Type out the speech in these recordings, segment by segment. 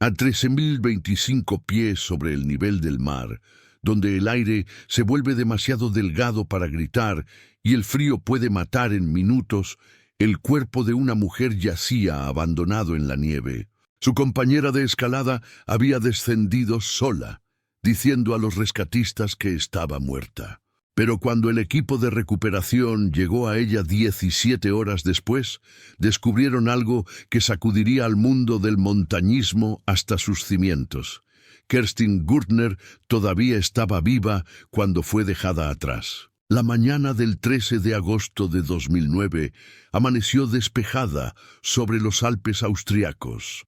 a 13.025 pies sobre el nivel del mar, donde el aire se vuelve demasiado delgado para gritar y el frío puede matar en minutos, el cuerpo de una mujer yacía abandonado en la nieve. Su compañera de escalada había descendido sola, diciendo a los rescatistas que estaba muerta. Pero cuando el equipo de recuperación llegó a ella 17 horas después, descubrieron algo que sacudiría al mundo del montañismo hasta sus cimientos. Kerstin Gurtner todavía estaba viva cuando fue dejada atrás. La mañana del 13 de agosto de 2009 amaneció despejada sobre los Alpes austriacos.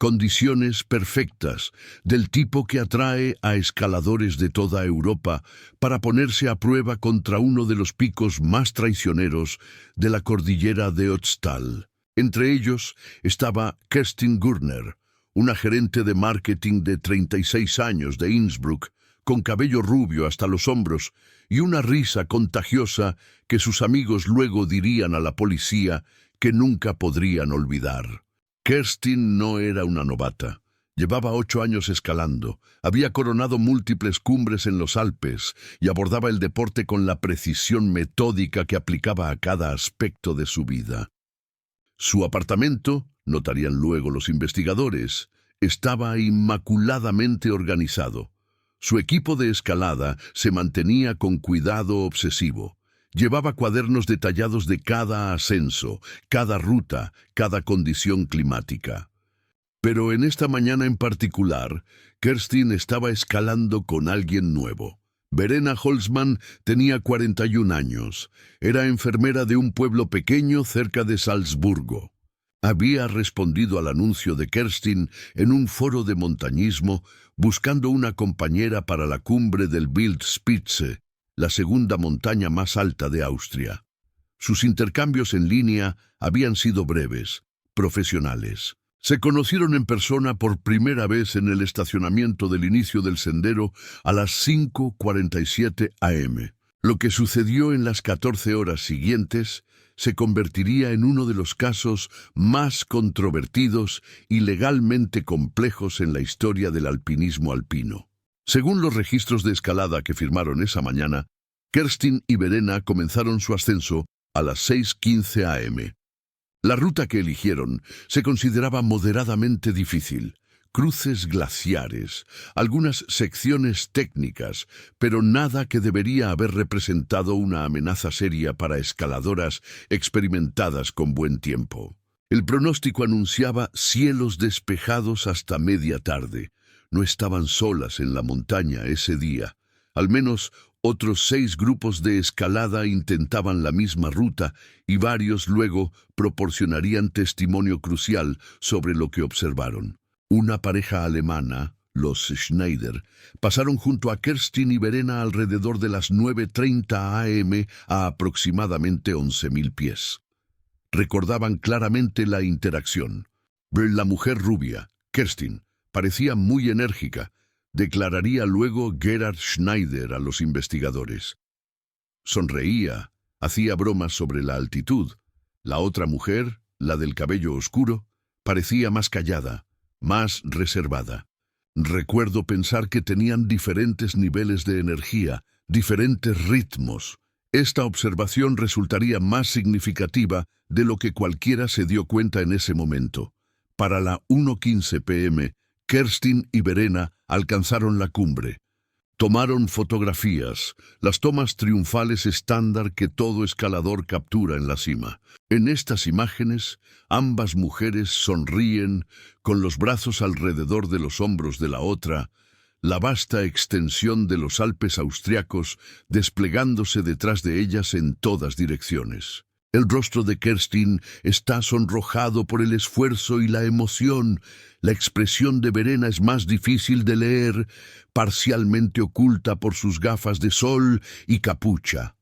Condiciones perfectas, del tipo que atrae a escaladores de toda Europa para ponerse a prueba contra uno de los picos más traicioneros de la cordillera de Ötztal. Entre ellos estaba Kerstin Gurtner, una gerente de marketing de 36 años de Innsbruck, con cabello rubio hasta los hombros y una risa contagiosa que sus amigos luego dirían a la policía que nunca podrían olvidar. Kerstin no era una novata. Llevaba 8 años escalando, había coronado múltiples cumbres en los Alpes y abordaba el deporte con la precisión metódica que aplicaba a cada aspecto de su vida. Su apartamento, notarían luego los investigadores, estaba inmaculadamente organizado. Su equipo de escalada se mantenía con cuidado obsesivo. Llevaba cuadernos detallados de cada ascenso, cada ruta, cada condición climática. Pero en esta mañana en particular, Kerstin estaba escalando con alguien nuevo. Verena Holzmann tenía 41 años. Era enfermera de un pueblo pequeño cerca de Salzburgo. Había respondido al anuncio de Kerstin en un foro de montañismo buscando una compañera para la cumbre del Wildspitze, la segunda montaña más alta de Austria. Sus intercambios en línea habían sido breves, profesionales. Se conocieron en persona por primera vez en el estacionamiento del inicio del sendero a las 5:47 am. Lo que sucedió en las 14 horas siguientes se convertiría en uno de los casos más controvertidos y legalmente complejos en la historia del alpinismo alpino. Según los registros de escalada que firmaron esa mañana, Kerstin y Verena comenzaron su ascenso a las 6:15 am. La ruta que eligieron se consideraba moderadamente difícil. Cruces glaciares, algunas secciones técnicas, pero nada que debería haber representado una amenaza seria para escaladoras experimentadas con buen tiempo. El pronóstico anunciaba cielos despejados hasta media tarde. No estaban solas en la montaña ese día. Al menos otros 6 grupos de escalada intentaban la misma ruta y varios luego proporcionarían testimonio crucial sobre lo que observaron. Una pareja alemana, los Schneider, pasaron junto a Kerstin y Verena alrededor de las 9:30 am a aproximadamente 11.000 pies. Recordaban claramente la interacción. La mujer rubia, Kerstin, parecía muy enérgica, declararía luego Gerhard Schneider a los investigadores. Sonreía, hacía bromas sobre la altitud. La otra mujer, la del cabello oscuro, parecía más callada, más reservada. Recuerdo pensar que tenían diferentes niveles de energía, diferentes ritmos. Esta observación resultaría más significativa de lo que cualquiera se dio cuenta en ese momento. Para la 1:15 p.m., Kerstin y Verena alcanzaron la cumbre. Tomaron fotografías, las tomas triunfales estándar que todo escalador captura en la cima. En estas imágenes, ambas mujeres sonríen con los brazos alrededor de los hombros de la otra, la vasta extensión de los Alpes austriacos desplegándose detrás de ellas en todas direcciones. El rostro de Kerstin está sonrojado por el esfuerzo y la emoción. La expresión de Verena es más difícil de leer, parcialmente oculta por sus gafas de sol y capucha.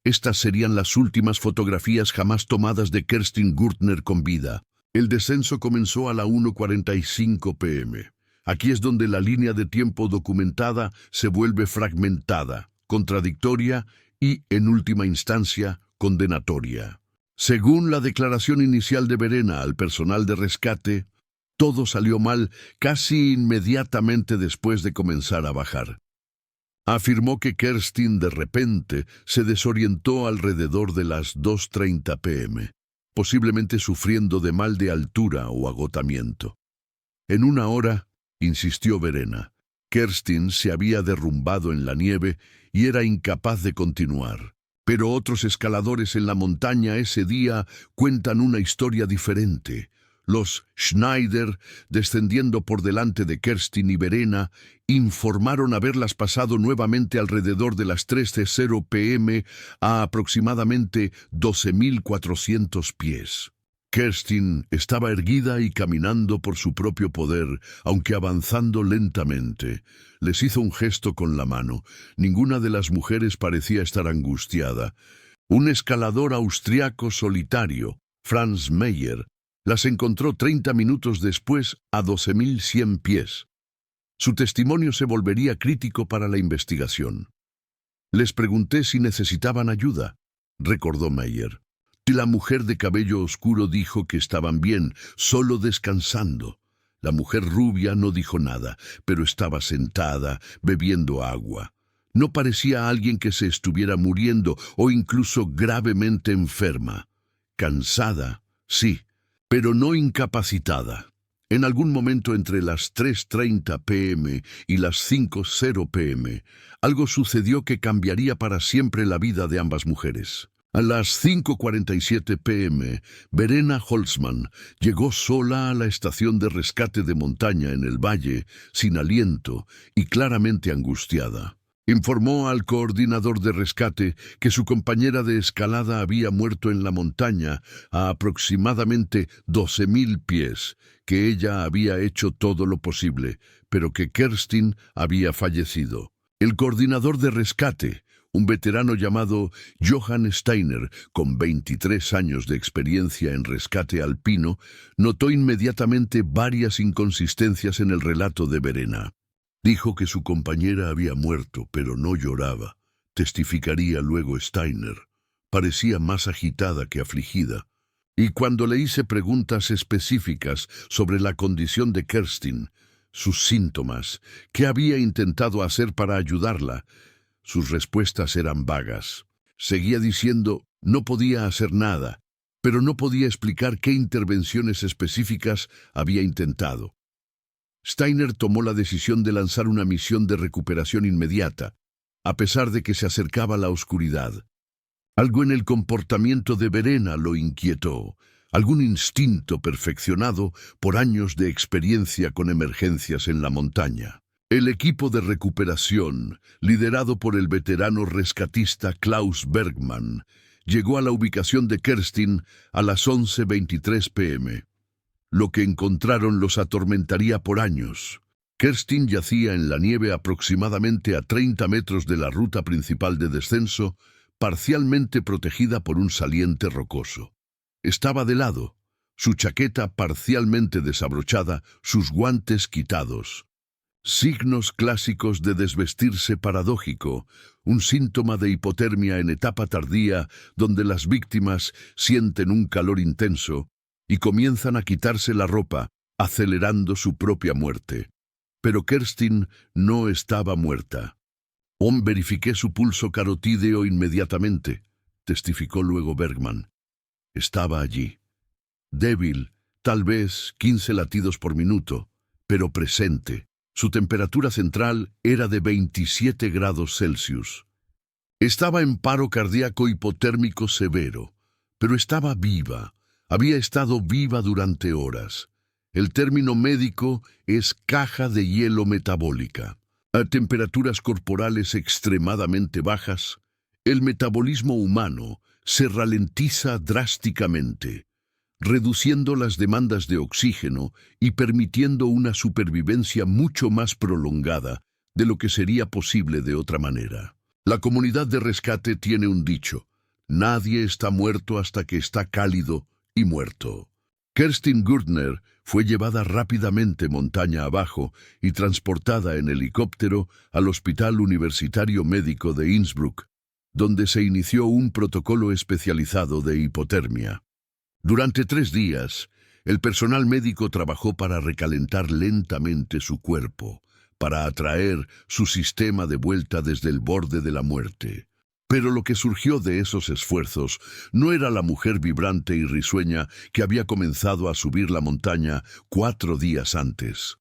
Estas serían las últimas fotografías jamás tomadas de Kerstin Gurtner con vida. El descenso comenzó a la 1:45 p.m. Aquí es donde la línea de tiempo documentada se vuelve fragmentada, contradictoria y, en última instancia, condenatoria. Según la declaración inicial de Verena al personal de rescate, Todo salió mal casi inmediatamente después de comenzar a bajar. Afirmó que Kerstin de repente se desorientó alrededor de las 2:30 p.m., posiblemente sufriendo de mal de altura o agotamiento. En una hora, insistió Verena, Kerstin se había derrumbado en la nieve y era incapaz de continuar. Pero otros escaladores en la montaña ese día cuentan una historia diferente. Los Schneider, descendiendo por delante de Kerstin y Verena, informaron haberlas pasado nuevamente alrededor de las 3:00 p.m. a aproximadamente 12.400 pies. Kerstin estaba erguida y caminando por su propio poder, aunque avanzando lentamente. Les hizo un gesto con la mano. Ninguna de las mujeres parecía estar angustiada. Un escalador austriaco solitario, Franz Meyer, las encontró 30 minutos después a 12.100 pies. Su testimonio se volvería crítico para la investigación. Les pregunté si necesitaban ayuda, recordó Meyer. La mujer de cabello oscuro dijo que estaban bien, solo descansando. La mujer rubia no dijo nada, pero estaba sentada, bebiendo agua. No parecía alguien que se estuviera muriendo o incluso gravemente enferma. Cansada, sí, pero no incapacitada. En algún momento entre las 3:30 p.m. y las 5:00 p.m., algo sucedió que cambiaría para siempre la vida de ambas mujeres. A las 5:47 p.m., Verena Holzman llegó sola a la estación de rescate de montaña en el valle, sin aliento y claramente angustiada. Informó al coordinador de rescate que su compañera de escalada había muerto en la montaña a aproximadamente 12.000 pies, que ella había hecho todo lo posible, pero que Kerstin había fallecido. El coordinador de rescate, un veterano llamado Johann Steiner, con 23 años de experiencia en rescate alpino, notó inmediatamente varias inconsistencias en el relato de Verena. Dijo que su compañera había muerto, pero no lloraba. Testificaría luego Steiner. Parecía más agitada que afligida. Y cuando le hice preguntas específicas sobre la condición de Kerstin, sus síntomas, qué había intentado hacer para ayudarla, sus respuestas eran vagas. Seguía diciendo, no podía hacer nada, pero no podía explicar qué intervenciones específicas había intentado. Steiner tomó la decisión de lanzar una misión de recuperación inmediata, a pesar de que se acercaba la oscuridad. Algo en el comportamiento de Verena lo inquietó, algún instinto perfeccionado por años de experiencia con emergencias en la montaña. El equipo de recuperación, liderado por el veterano rescatista Klaus Bergmann, llegó a la ubicación de Kerstin a las 11:23 p.m. Lo que encontraron los atormentaría por años. Kerstin yacía en la nieve aproximadamente a 30 metros de la ruta principal de descenso, parcialmente protegida por un saliente rocoso. Estaba de lado, su chaqueta parcialmente desabrochada, sus guantes quitados. Signos clásicos de desvestirse paradójico, un síntoma de hipotermia en etapa tardía donde las víctimas sienten un calor intenso y comienzan a quitarse la ropa, acelerando su propia muerte. Pero Kerstin no estaba muerta. Verifiqué su pulso carotídeo inmediatamente, testificó luego Bergmann. Estaba allí. Débil, tal vez 15 latidos por minuto, pero presente. Su temperatura central era de 27 grados Celsius. Estaba en paro cardíaco hipotérmico severo, pero estaba viva. Había estado viva durante horas. El término médico es caja de hielo metabólica. A temperaturas corporales extremadamente bajas, el metabolismo humano se ralentiza drásticamente, reduciendo las demandas de oxígeno y permitiendo una supervivencia mucho más prolongada de lo que sería posible de otra manera. La comunidad de rescate tiene un dicho: nadie está muerto hasta que está cálido y muerto. Kerstin Gürtner fue llevada rápidamente montaña abajo y transportada en helicóptero al Hospital Universitario Médico de Innsbruck, donde se inició un protocolo especializado de hipotermia. Durante 3 días, El personal médico trabajó para recalentar lentamente su cuerpo, para atraer su sistema de vuelta desde el borde de la muerte. Pero lo que surgió de esos esfuerzos no era la mujer vibrante y risueña que había comenzado a subir la montaña 4 días antes.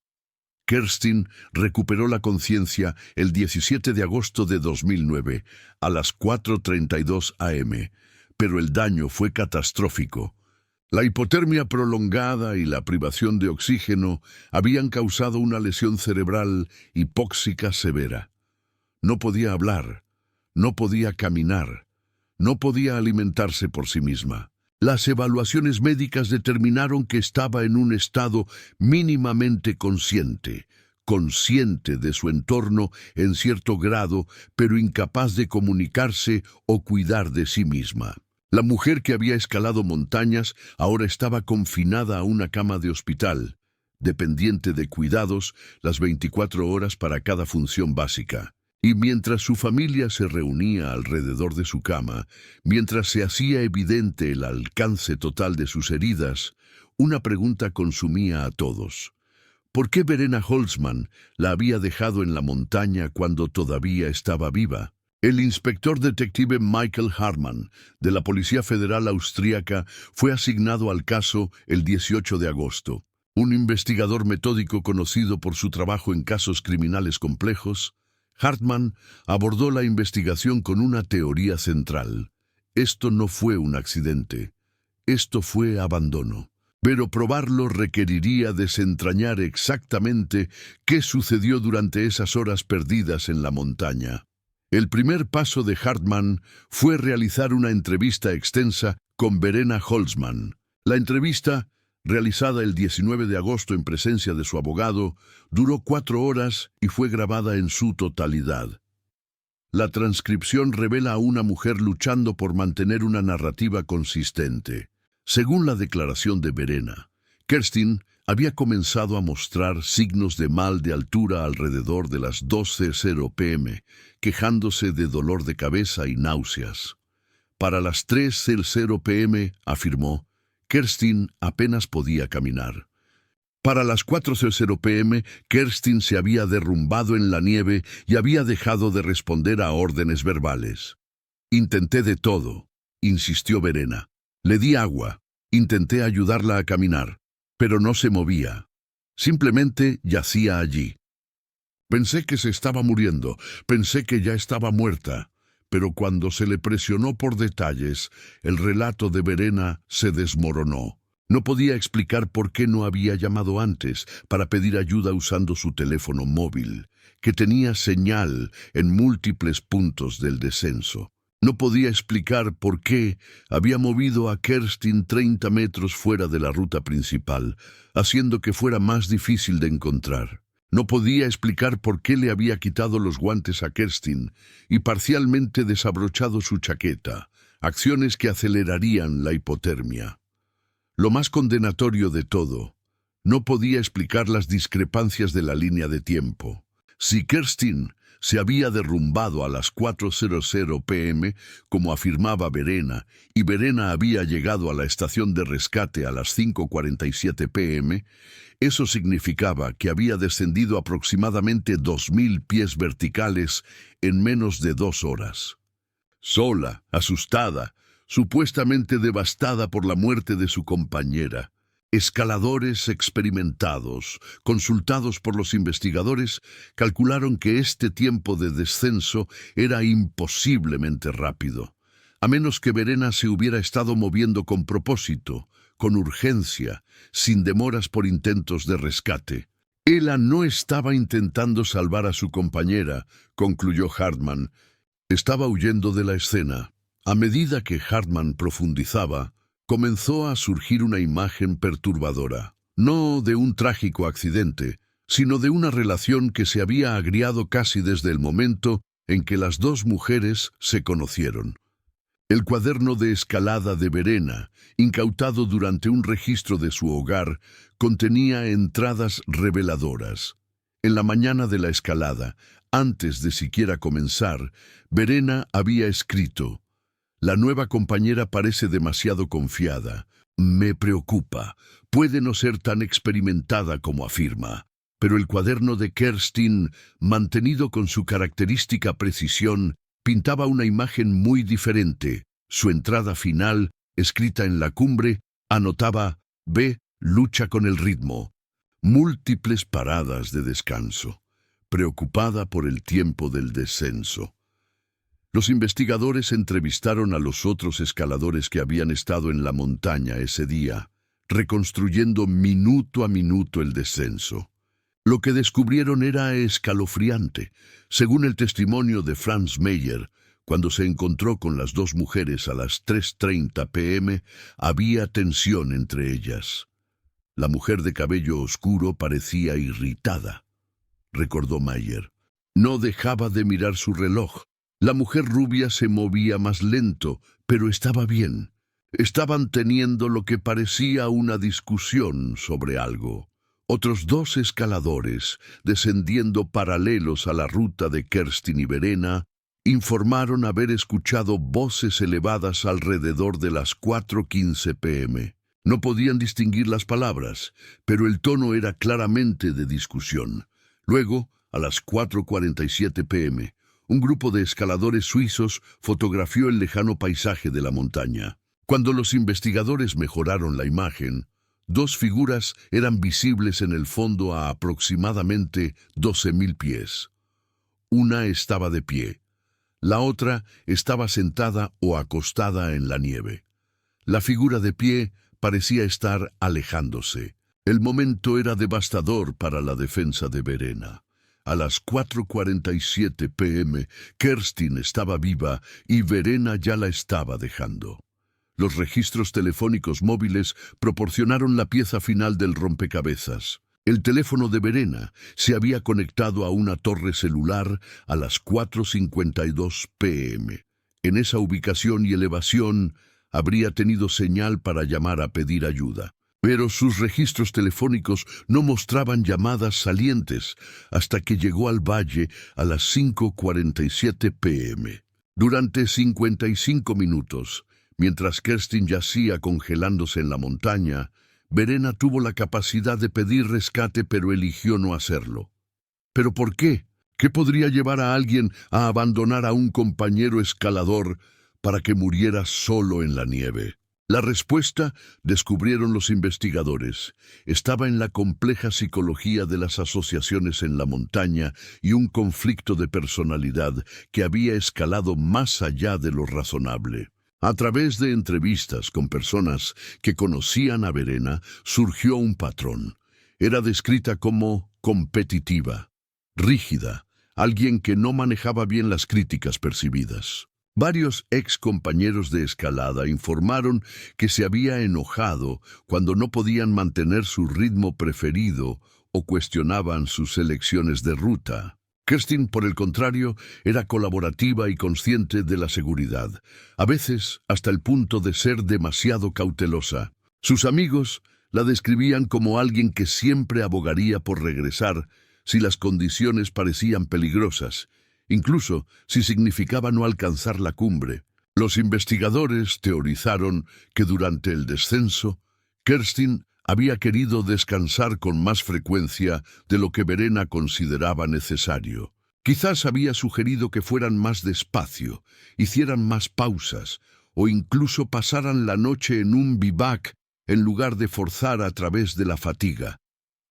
Kerstin recuperó la conciencia el 17 de agosto de 2009, a las 4:32 am, pero el daño fue catastrófico. La hipotermia prolongada y la privación de oxígeno habían causado una lesión cerebral hipóxica severa. No podía hablar, no podía caminar, no podía alimentarse por sí misma. Las evaluaciones médicas determinaron que estaba en un estado mínimamente consciente de su entorno en cierto grado, pero incapaz de comunicarse o cuidar de sí misma. La mujer que había escalado montañas ahora estaba confinada a una cama de hospital, dependiente de cuidados las 24 horas para cada función básica. Y mientras su familia se reunía alrededor de su cama, mientras se hacía evidente el alcance total de sus heridas, una pregunta consumía a todos. ¿Por qué Verena Holzman la había dejado en la montaña cuando todavía estaba viva? El inspector detective Michael Hartmann, de la Policía Federal Austríaca, fue asignado al caso el 18 de agosto. Un investigador metódico conocido por su trabajo en casos criminales complejos, Hartmann abordó la investigación con una teoría central. Esto no fue un accidente. Esto fue abandono. Pero probarlo requeriría desentrañar exactamente qué sucedió durante esas horas perdidas en la montaña. El primer paso de Hartmann fue realizar una entrevista extensa con Verena Holzman. La entrevista, realizada el 19 de agosto en presencia de su abogado, duró 4 horas y fue grabada en su totalidad. La transcripción revela a una mujer luchando por mantener una narrativa consistente. Según la declaración de Verena, Kerstin había comenzado a mostrar signos de mal de altura alrededor de las 12:00 p.m., quejándose de dolor de cabeza y náuseas. Para las 3:00 p.m., afirmó, Kerstin apenas podía caminar. Para las 4:00 p.m., Kerstin se había derrumbado en la nieve y había dejado de responder a órdenes verbales. Intenté de todo, insistió Verena. Le di agua, intenté ayudarla a caminar, pero no se movía. Simplemente yacía allí. Pensé que se estaba muriendo, pensé que ya estaba muerta, pero cuando se le presionó por detalles, el relato de Verena se desmoronó. No podía explicar por qué no había llamado antes para pedir ayuda usando su teléfono móvil, que tenía señal en múltiples puntos del descenso. No podía explicar por qué había movido a Kerstin 30 metros fuera de la ruta principal, haciendo que fuera más difícil de encontrar. No podía explicar por qué le había quitado los guantes a Kerstin y parcialmente desabrochado su chaqueta, acciones que acelerarían la hipotermia. Lo más condenatorio de todo, no podía explicar las discrepancias de la línea de tiempo. Si Kerstin se había derrumbado a las 4:00 p.m., como afirmaba Verena, y Verena había llegado a la estación de rescate a las 5:47 p.m., eso significaba que había descendido aproximadamente 2000 pies verticales en menos de 2 horas. Sola, asustada, supuestamente devastada por la muerte de su compañera, escaladores experimentados, consultados por los investigadores, calcularon que este tiempo de descenso era imposiblemente rápido, a menos que Verena se hubiera estado moviendo con propósito, con urgencia, sin demoras por intentos de rescate. Ella no estaba intentando salvar a su compañera, concluyó Hartmann. Estaba huyendo de la escena. A medida que Hartmann profundizaba, comenzó a surgir una imagen perturbadora, no de un trágico accidente, sino de una relación que se había agriado casi desde el momento en que las dos mujeres se conocieron. El cuaderno de escalada de Verena, incautado durante un registro de su hogar, contenía entradas reveladoras. En la mañana de la escalada, antes de siquiera comenzar, Verena había escrito: «La nueva compañera parece demasiado confiada. Me preocupa. Puede no ser tan experimentada como afirma, pero el cuaderno de Kerstin, mantenido con su característica precisión, pintaba una imagen muy diferente. Su entrada final, escrita en la cumbre, anotaba: "Ve, lucha con el ritmo". Múltiples paradas de descanso, preocupada por el tiempo del descenso. Los investigadores entrevistaron a los otros escaladores que habían estado en la montaña ese día, reconstruyendo minuto a minuto el descenso. Lo que descubrieron era escalofriante. Según el testimonio de Franz Meyer, cuando se encontró con las dos mujeres a las 3:30 p.m., había tensión entre ellas. La mujer de cabello oscuro parecía irritada, recordó Meyer. No dejaba de mirar su reloj. La mujer rubia se movía más lento, pero estaba bien. Estaban teniendo lo que parecía una discusión sobre algo. Otros dos escaladores, descendiendo paralelos a la ruta de Kerstin y Verena, informaron haber escuchado voces elevadas alrededor de las 4:15 p.m. No podían distinguir las palabras, pero el tono era claramente de discusión. Luego, a las 4:47 p.m., un grupo de escaladores suizos fotografió el lejano paisaje de la montaña. Cuando los investigadores mejoraron la imagen, dos figuras eran visibles en el fondo a aproximadamente 12.000 pies. Una estaba de pie. La otra estaba sentada o acostada en la nieve. La figura de pie parecía estar alejándose. El momento era devastador para la defensa de Verena. A las 4:47 p.m., Kerstin estaba viva y Verena ya la estaba dejando. Los registros telefónicos móviles proporcionaron la pieza final del rompecabezas. El teléfono de Verena se había conectado a una torre celular a las 4:52 p.m. En esa ubicación y elevación habría tenido señal para llamar a pedir ayuda. Pero sus registros telefónicos no mostraban llamadas salientes hasta que llegó al valle a las 5:47 p.m. Durante 55 minutos, mientras Kerstin yacía congelándose en la montaña, Verena tuvo la capacidad de pedir rescate, pero eligió no hacerlo. ¿Pero por qué? ¿Qué podría llevar a alguien a abandonar a un compañero escalador para que muriera solo en la nieve? La respuesta, descubrieron los investigadores, estaba en la compleja psicología de las asociaciones en la montaña y un conflicto de personalidad que había escalado más allá de lo razonable. A través de entrevistas con personas que conocían a Verena, surgió un patrón. Era descrita como competitiva, rígida, alguien que no manejaba bien las críticas percibidas. Varios ex compañeros de escalada informaron que se había enojado cuando no podían mantener su ritmo preferido o cuestionaban sus elecciones de ruta. Kerstin, por el contrario, era colaborativa y consciente de la seguridad, a veces hasta el punto de ser demasiado cautelosa. Sus amigos la describían como alguien que siempre abogaría por regresar si las condiciones parecían peligrosas, incluso si significaba no alcanzar la cumbre. Los investigadores teorizaron que durante el descenso, Kerstin había querido descansar con más frecuencia de lo que Verena consideraba necesario. Quizás había sugerido que fueran más despacio, hicieran más pausas, o incluso pasaran la noche en un bivac en lugar de forzar a través de la fatiga.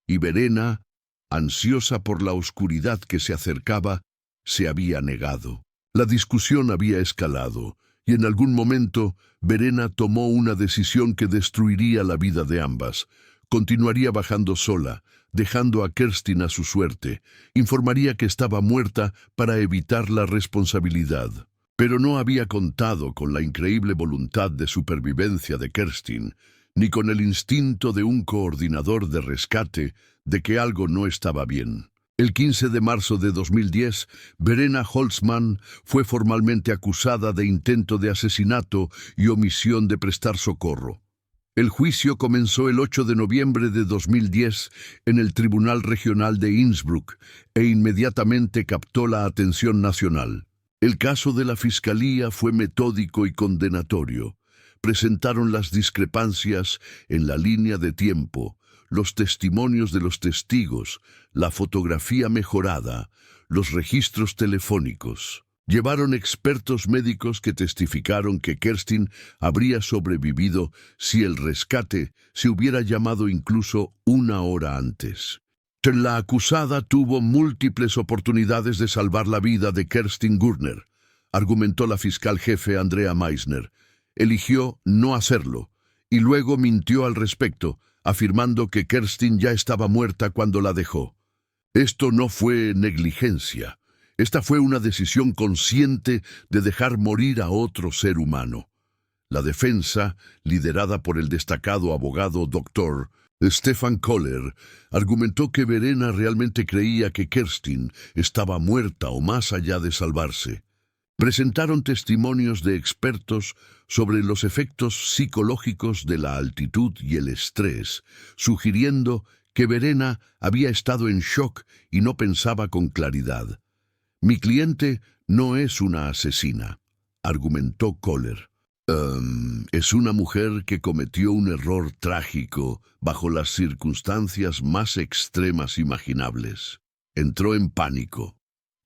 Y Verena, ansiosa por la oscuridad que se acercaba, se había negado. La discusión había escalado, y en algún momento Verena tomó una decisión que destruiría la vida de ambas. Continuaría bajando sola, dejando a Kerstin a su suerte. Informaría que estaba muerta para evitar la responsabilidad. Pero no había contado con la increíble voluntad de supervivencia de Kerstin, ni con el instinto de un coordinador de rescate de que algo no estaba bien. El 15 de marzo de 2010, Verena Holzman fue formalmente acusada de intento de asesinato y omisión de prestar socorro. El juicio comenzó el 8 de noviembre de 2010 en el Tribunal Regional de Innsbruck e inmediatamente captó la atención nacional. El caso de la Fiscalía fue metódico y condenatorio. presentaron las discrepancias en la línea de tiempo, los testimonios de los testigos, la fotografía mejorada, los registros telefónicos. Llevaron expertos médicos que testificaron que Kerstin habría sobrevivido si el rescate se hubiera llamado incluso una hora antes. La acusada tuvo múltiples oportunidades de salvar la vida de Kerstin Gurner, argumentó la fiscal jefe Andrea Meisner. Eligió no hacerlo y luego mintió al respecto, afirmando que Kerstin ya estaba muerta cuando la dejó. Esto no fue negligencia. Esta fue una decisión consciente de dejar morir a otro ser humano. La defensa, liderada por el destacado abogado Dr. Stefan Kohler, argumentó que Verena realmente creía que Kerstin estaba muerta o más allá de salvarse. Presentaron testimonios de expertos sobre los efectos psicológicos de la altitud y el estrés, sugiriendo que Verena había estado en shock y no pensaba con claridad. «Mi cliente no es una asesina», argumentó Kohler. Es una mujer que cometió un error trágico bajo las circunstancias más extremas imaginables. Entró en pánico.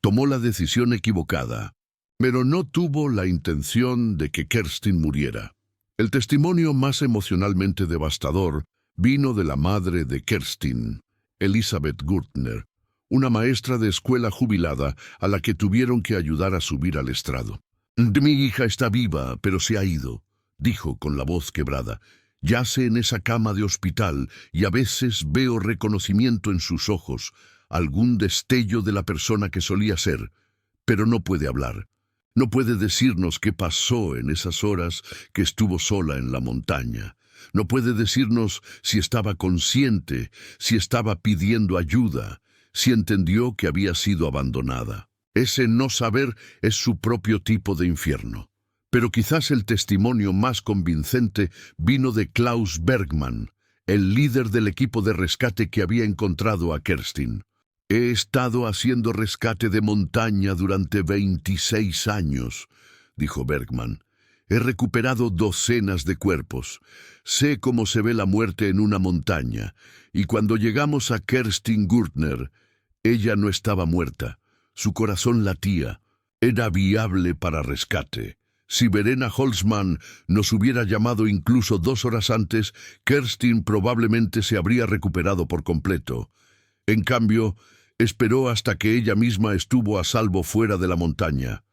Tomó la decisión equivocada, pero no tuvo la intención de que Kerstin muriera. El testimonio más emocionalmente devastador vino de la madre de Kerstin, Elisabeth Gurtner, una maestra de escuela jubilada a la que tuvieron que ayudar a subir al estrado. «Mi hija está viva, pero se ha ido», dijo con la voz quebrada. «Yace en esa cama de hospital y a veces veo reconocimiento en sus ojos, algún destello de la persona que solía ser, pero no puede hablar. No puede decirnos qué pasó en esas horas que estuvo sola en la montaña. No puede decirnos si estaba consciente, si estaba pidiendo ayuda, si entendió que había sido abandonada. Ese no saber es su propio tipo de infierno». Pero quizás el testimonio más convincente vino de Klaus Bergmann, el líder del equipo de rescate que había encontrado a Kerstin. «He estado haciendo rescate de montaña durante 26 años», dijo Bergmann. «He recuperado docenas de cuerpos. Sé cómo se ve la muerte en una montaña. Y cuando llegamos a Kerstin Gurtner, ella no estaba muerta. Su corazón latía. Era viable para rescate. Si Verena Holzman nos hubiera llamado incluso 2 horas antes, Kerstin probablemente se habría recuperado por completo. En cambio, esperó hasta que ella misma estuvo a salvo fuera de la montaña.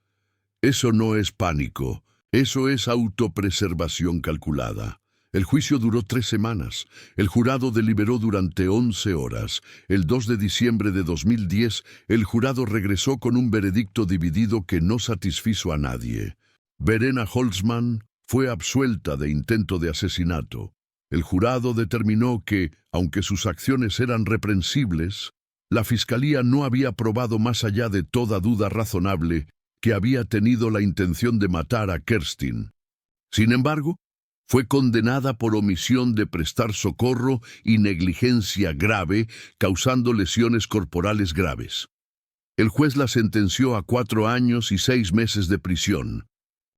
Eso no es pánico, eso es autopreservación calculada». El juicio duró 3 semanas. El jurado deliberó durante 11 horas. El 2 de diciembre de 2010, el jurado regresó con un veredicto dividido que no satisfizo a nadie. Verena Holzman fue absuelta de intento de asesinato. El jurado determinó que, aunque sus acciones eran reprensibles, la fiscalía no había probado más allá de toda duda razonable que había tenido la intención de matar a Kerstin. Sin embargo, fue condenada por omisión de prestar socorro y negligencia grave, causando lesiones corporales graves. El juez la sentenció a 4 años y 6 meses de prisión.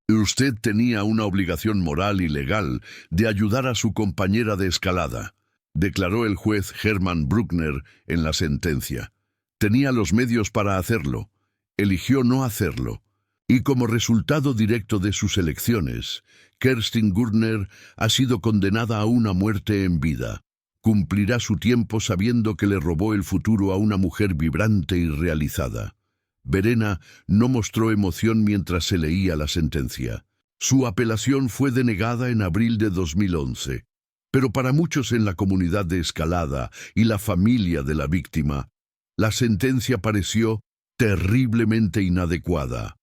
Usted tenía una obligación moral y legal de ayudar a su compañera de escalada, declaró el juez Hermann Bruckner en la sentencia. Tenía los medios para hacerlo. Eligió no hacerlo. Y como resultado directo de sus elecciones, Kerstin Gurtner ha sido condenada a una muerte en vida. Cumplirá su tiempo sabiendo que le robó el futuro a una mujer vibrante y realizada. Verena no mostró emoción mientras se leía la sentencia. Su apelación fue denegada en abril de 2011. Pero para muchos en la comunidad de escalada y la familia de la víctima, la sentencia pareció terriblemente inadecuada.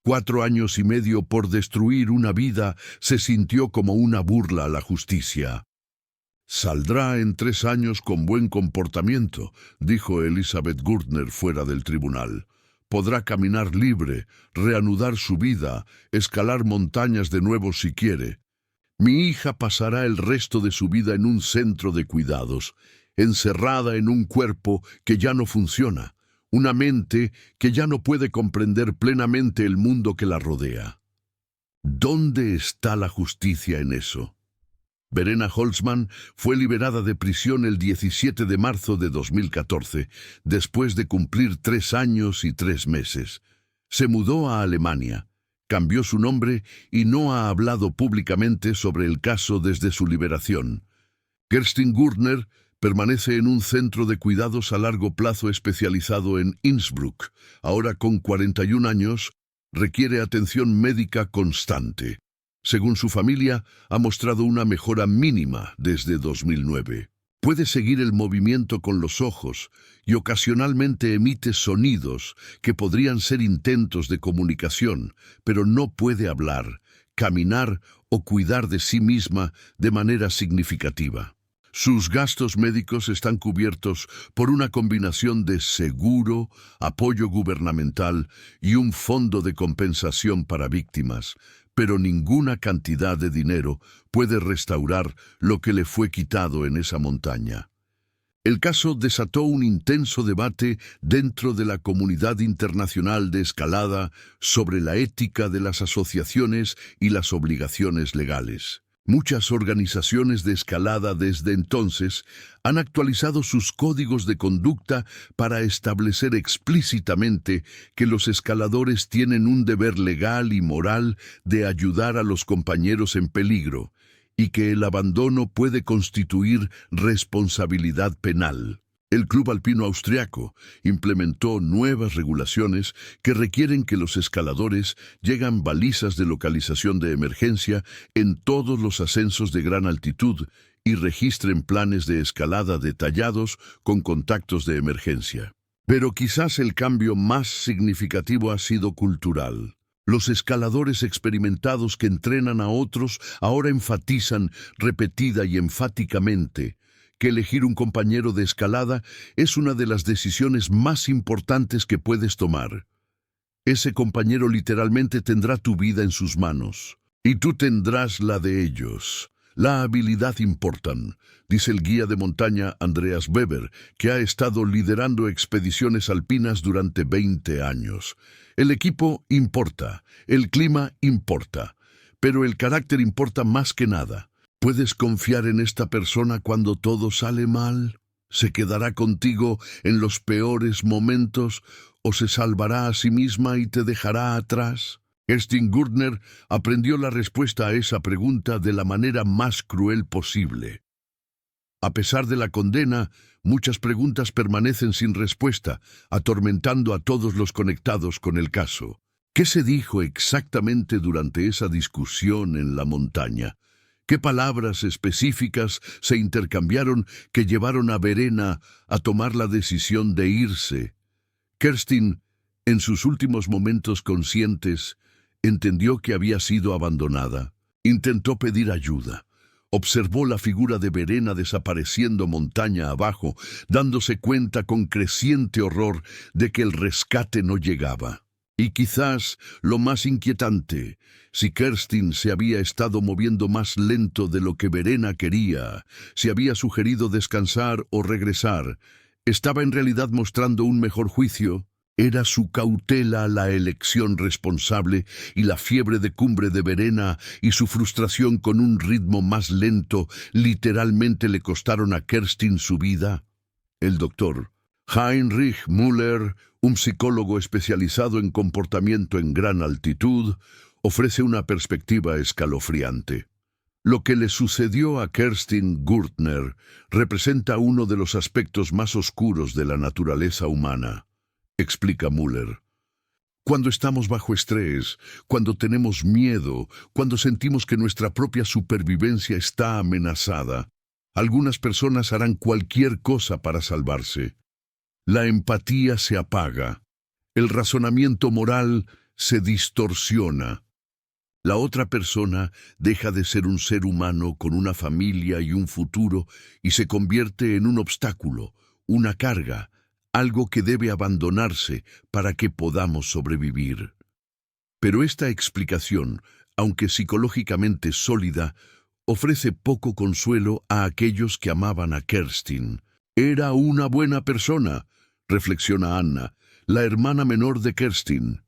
4 años y medio por destruir una vida se sintió como una burla a la justicia. «Saldrá en 3 años con buen comportamiento», dijo Elisabeth Gurtner fuera del tribunal. «Podrá caminar libre, reanudar su vida, escalar montañas de nuevo si quiere. Mi hija pasará el resto de su vida en un centro de cuidados, encerrada en un cuerpo que ya no funciona, una mente que ya no puede comprender plenamente el mundo que la rodea». ¿Dónde está la justicia en eso? Verena Holzman fue liberada de prisión el 17 de marzo de 2014, después de cumplir 3 años y 3 meses. Se mudó a Alemania, cambió su nombre y no ha hablado públicamente sobre el caso desde su liberación. Kerstin Gürtner permanece en un centro de cuidados a largo plazo especializado en Innsbruck. Ahora con 41 años, requiere atención médica constante. Según su familia, ha mostrado una mejora mínima desde 2009. Puede seguir el movimiento con los ojos y ocasionalmente emite sonidos que podrían ser intentos de comunicación, pero no puede hablar, caminar o cuidar de sí misma de manera significativa. Sus gastos médicos están cubiertos por una combinación de seguro, apoyo gubernamental y un fondo de compensación para víctimas, pero ninguna cantidad de dinero puede restaurar lo que le fue quitado en esa montaña. El caso desató un intenso debate dentro de la comunidad internacional de escalada sobre la ética de las asociaciones y las obligaciones legales. Muchas organizaciones de escalada desde entonces han actualizado sus códigos de conducta para establecer explícitamente que los escaladores tienen un deber legal y moral de ayudar a los compañeros en peligro y que el abandono puede constituir responsabilidad penal. El Club Alpino Austriaco implementó nuevas regulaciones que requieren que los escaladores llegan balizas de localización de emergencia en todos los ascensos de gran altitud y registren planes de escalada detallados con contactos de emergencia. Pero quizás el cambio más significativo ha sido cultural. Los escaladores experimentados que entrenan a otros ahora enfatizan repetida y enfáticamente que elegir un compañero de escalada es una de las decisiones más importantes que puedes tomar. Ese compañero literalmente tendrá tu vida en sus manos, y tú tendrás la de ellos. La habilidad importan, dice el guía de montaña Andreas Weber, que ha estado liderando expediciones alpinas durante 20 años. El equipo importa, el clima importa, pero el carácter importa más que nada. ¿Puedes confiar en esta persona cuando todo sale mal? ¿Se quedará contigo en los peores momentos o se salvará a sí misma y te dejará atrás? Kerstin Gürtner aprendió la respuesta a esa pregunta de la manera más cruel posible. A pesar de la condena, muchas preguntas permanecen sin respuesta, atormentando a todos los conectados con el caso. ¿Qué se dijo exactamente durante esa discusión en la montaña? ¿Qué palabras específicas se intercambiaron que llevaron a Verena a tomar la decisión de irse? Kerstin, en sus últimos momentos conscientes, entendió que había sido abandonada. Intentó pedir ayuda. Observó la figura de Verena desapareciendo montaña abajo, dándose cuenta con creciente horror de que el rescate no llegaba. Y quizás lo más inquietante, si Kerstin se había estado moviendo más lento de lo que Verena quería, si había sugerido descansar o regresar, ¿estaba en realidad mostrando un mejor juicio? ¿Era su cautela la elección responsable y la fiebre de cumbre de Verena y su frustración con un ritmo más lento literalmente le costaron a Kerstin su vida? El doctor Heinrich Müller, un psicólogo especializado en comportamiento en gran altitud, ofrece una perspectiva escalofriante. Lo que le sucedió a Kerstin Gürtner representa uno de los aspectos más oscuros de la naturaleza humana, explica Müller. Cuando estamos bajo estrés, cuando tenemos miedo, cuando sentimos que nuestra propia supervivencia está amenazada, algunas personas harán cualquier cosa para salvarse. La empatía se apaga, el razonamiento moral se distorsiona. La otra persona deja de ser un ser humano con una familia y un futuro y se convierte en un obstáculo, una carga, algo que debe abandonarse para que podamos sobrevivir. Pero esta explicación, aunque psicológicamente sólida, ofrece poco consuelo a aquellos que amaban a Kerstin. Era una buena persona, reflexiona Anna, la hermana menor de Kerstin.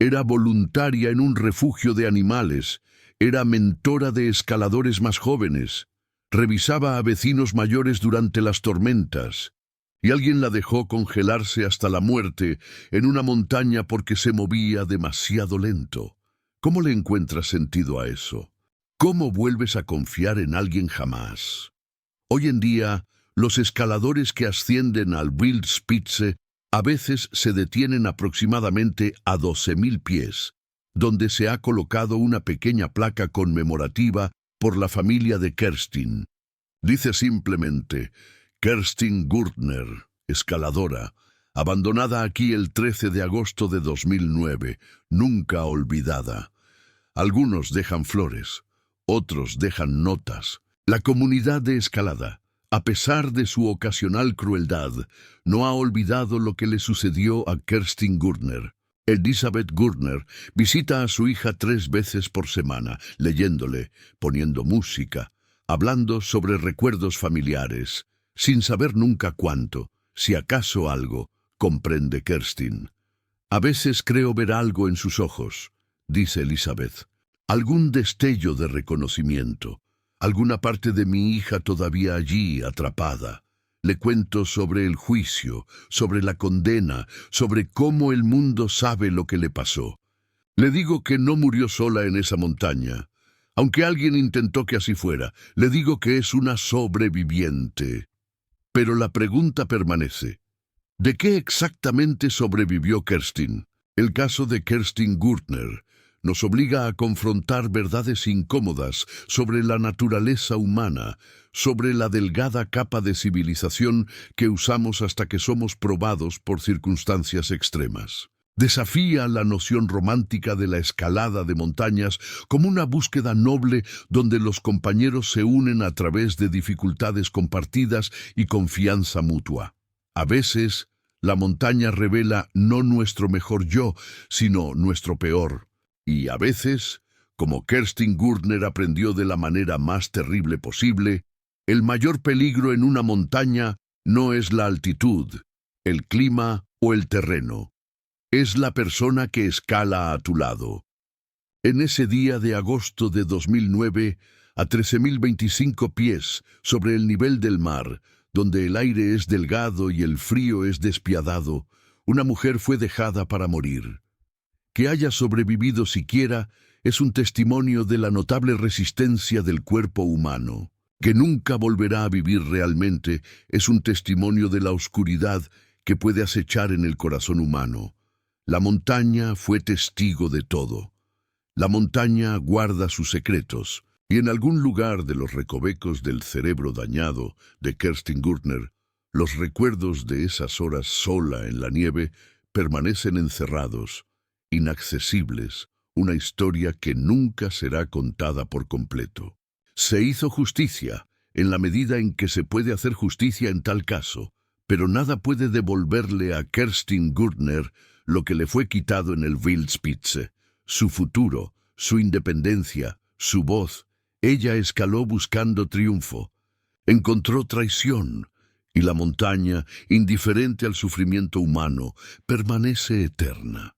Era voluntaria en un refugio de animales. Era mentora de escaladores más jóvenes. Revisaba a vecinos mayores durante las tormentas. Y alguien la dejó congelarse hasta la muerte en una montaña porque se movía demasiado lento. ¿Cómo le encuentras sentido a eso? ¿Cómo vuelves a confiar en alguien jamás? Hoy en día, los escaladores que ascienden al Wildspitze a veces se detienen aproximadamente a 12.000 pies, donde se ha colocado una pequeña placa conmemorativa por la familia de Kerstin. Dice simplemente, Kerstin Gurtner, escaladora, abandonada aquí el 13 de agosto de 2009, nunca olvidada. Algunos dejan flores, otros dejan notas. La comunidad de escalada, a pesar de su ocasional crueldad, no ha olvidado lo que le sucedió a Kerstin Gurtner. Elisabeth Gurtner visita a su hija 3 veces por semana, leyéndole, poniendo música, hablando sobre recuerdos familiares, sin saber nunca cuánto, si acaso algo, comprende Kerstin. A veces creo ver algo en sus ojos, dice Elisabeth, algún destello de reconocimiento, alguna parte de mi hija todavía allí, atrapada. Le cuento sobre el juicio, sobre la condena, sobre cómo el mundo sabe lo que le pasó. Le digo que no murió sola en esa montaña. Aunque alguien intentó que así fuera, le digo que es una sobreviviente. Pero la pregunta permanece. ¿De qué exactamente sobrevivió Kerstin? El caso de Kerstin Gurtner nos obliga a confrontar verdades incómodas sobre la naturaleza humana, sobre la delgada capa de civilización que usamos hasta que somos probados por circunstancias extremas. Desafía la noción romántica de la escalada de montañas como una búsqueda noble donde los compañeros se unen a través de dificultades compartidas y confianza mutua. A veces, la montaña revela no nuestro mejor yo, sino nuestro peor. Y a veces, como Kerstin Gurtner aprendió de la manera más terrible posible, el mayor peligro en una montaña no es la altitud, el clima o el terreno. Es la persona que escala a tu lado. En ese día de agosto de 2009, a 13.025 pies sobre el nivel del mar, donde el aire es delgado y el frío es despiadado, una mujer fue dejada para morir. Que haya sobrevivido siquiera es un testimonio de la notable resistencia del cuerpo humano. Que nunca volverá a vivir realmente es un testimonio de la oscuridad que puede acechar en el corazón humano. La montaña fue testigo de todo. La montaña guarda sus secretos, y en algún lugar de los recovecos del cerebro dañado de Kerstin Gurtner, los recuerdos de esas horas sola en la nieve permanecen encerrados, inaccesibles, una historia que nunca será contada por completo. Se hizo justicia, en la medida en que se puede hacer justicia en tal caso, pero nada puede devolverle a Kerstin Gurtner lo que le fue quitado en el Wildspitze, su futuro, su independencia, su voz. Ella escaló buscando triunfo. Encontró traición, y la montaña, indiferente al sufrimiento humano, permanece eterna.